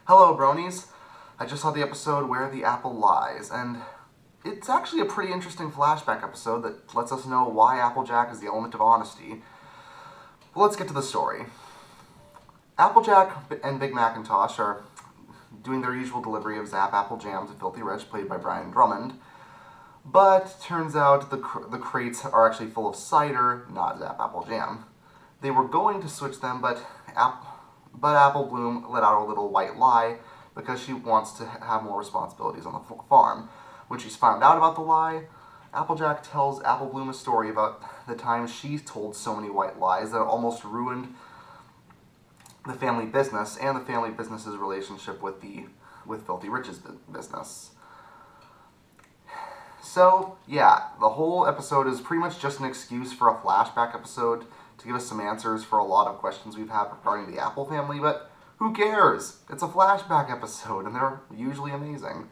Hello, bronies. I just saw the episode Where the Apple Lies, and it's actually a pretty interesting flashback episode that lets us know why Applejack is the element of honesty. But let's get to the story. Applejack and Big Macintosh are doing their usual delivery of Zap Apple Jam to Filthy Rich, played by Brian Drummond, but turns out the crates are actually full of cider, not Zap Apple Jam. They were going to switch them, but Apple Bloom let out a little white lie because she wants to have more responsibilities on the farm. When she's found out about the lie, Applejack tells Apple Bloom a story about the time she told so many white lies that it almost ruined the family business and the family business's relationship with Filthy Rich's business. So, yeah, the whole episode is pretty much just an excuse for a flashback episode to give us some answers for a lot of questions we've had regarding the Apple family, but who cares? It's a flashback episode, and they're usually amazing.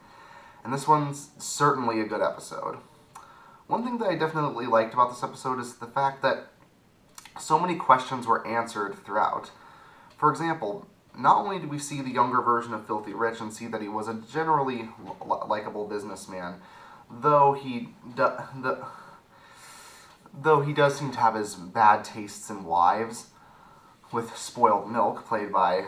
And this one's certainly a good episode. One thing that I definitely liked about this episode is the fact that so many questions were answered throughout. For example, not only do we see the younger version of Filthy Rich and see that he was a generally likable businessman, though he does seem to have his bad tastes in wives, with Spoiled Milk, played by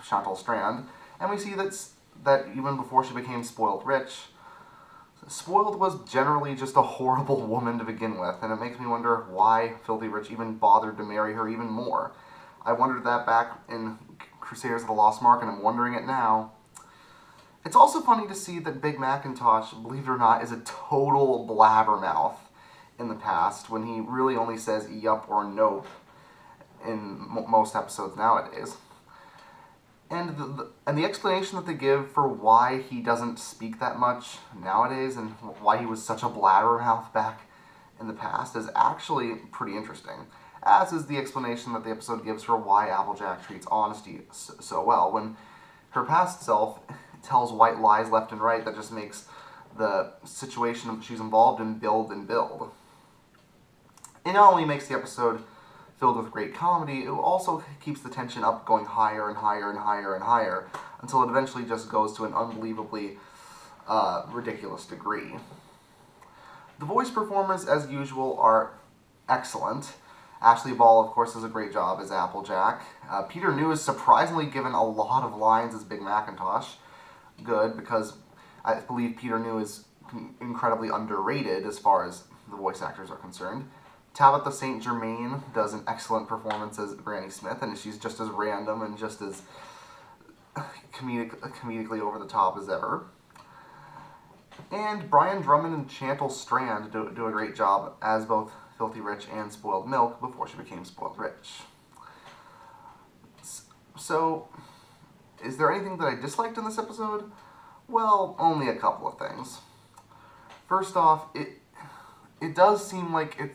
Chantal Strand, and we see that even before she became Spoiled Rich, Spoiled was generally just a horrible woman to begin with, and it makes me wonder why Filthy Rich even bothered to marry her even more. I wondered that back in Crusaders of the Lost Mark, and I'm wondering it now. It's also funny to see that Big Macintosh, believe it or not, is a total blabbermouth in the past, when he really only says yup or nope in most episodes nowadays. And the explanation that they give for why he doesn't speak that much nowadays and why he was such a blabbermouth back in the past is actually pretty interesting, as is the explanation that the episode gives for why Applejack treats honesty so well, when her past self tells white lies left and right that just makes the situation she's involved in build and build. It not only makes the episode filled with great comedy, it also keeps the tension up, going higher and higher and higher and higher, until it eventually just goes to an unbelievably ridiculous degree. The voice performers, as usual, are excellent. Ashley Ball, of course, does a great job as Applejack. Peter New is surprisingly given a lot of lines as Big Macintosh. Good, because I believe Peter New is incredibly underrated as far as the voice actors are concerned. Tabitha St. Germain does an excellent performance as Granny Smith, and she's just as random and just as comedically over the top as ever. And Brian Drummond and Chantal Strand do a great job as both Filthy Rich and Spoiled Milk before she became Spoiled Rich. So, is there anything that I disliked in this episode? Well, only a couple of things. First off, it does seem like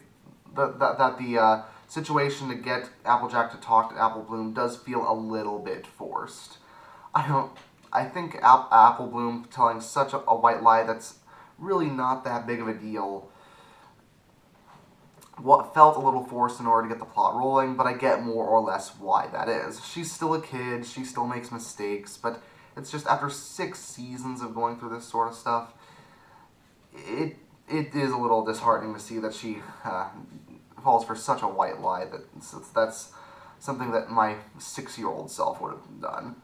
the situation to get Applejack to talk to Apple Bloom does feel a little bit forced. I think Apple Bloom telling such a white lie that's really not that big of a deal what felt a little forced in order to get the plot rolling, but I get more or less why that is. She's still a kid, she still makes mistakes, but it's just after 6 seasons of going through this sort of stuff, it is a little disheartening to see that she falls for such a white lie. That's something that my 6-year-old self would have done.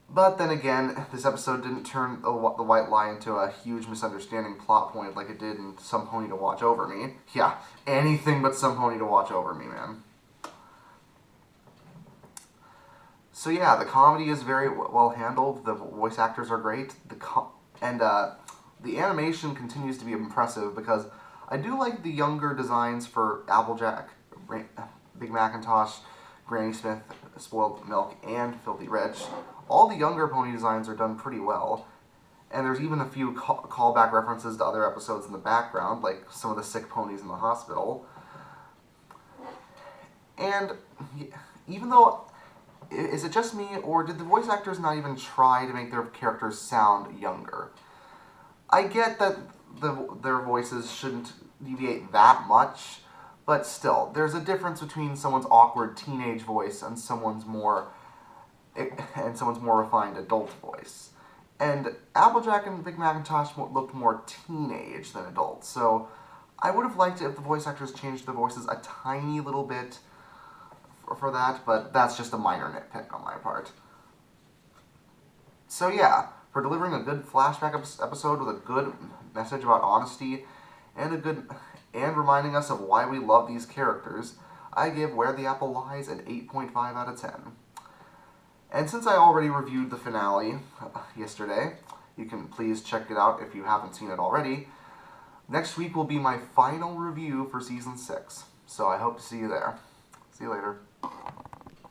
But then again, this episode didn't turn the white lie into a huge misunderstanding plot point like it did in Some Pony to Watch Over Me. Yeah, anything but Some Pony to Watch Over Me, man. So yeah, the comedy is very well handled, the voice actors are great, the animation continues to be impressive because I do like the younger designs for Applejack, Big Macintosh, Granny Smith, Spoiled Milk, and Filthy Rich. All the younger pony designs are done pretty well, and there's even a few callback references to other episodes in the background, like some of the sick ponies in the hospital. And even though, is it just me, or did the voice actors not even try to make their characters sound younger? I get that their voices shouldn't deviate that much, but still, there's a difference between someone's awkward teenage voice and someone's more and someone's more refined adult voice. And Applejack and Big Macintosh looked more teenage than adults, so I would have liked it if the voice actors changed their voices a tiny little bit for that, but that's just a minor nitpick on my part. So yeah, for delivering a good flashback episode with a good message about honesty and reminding us of why we love these characters, I give Where the Apple Lies an 8.5 out of 10. And since I already reviewed the finale yesterday, you can please check it out if you haven't seen it already. Next week will be my final review for Season 6, so I hope to see you there. See you later.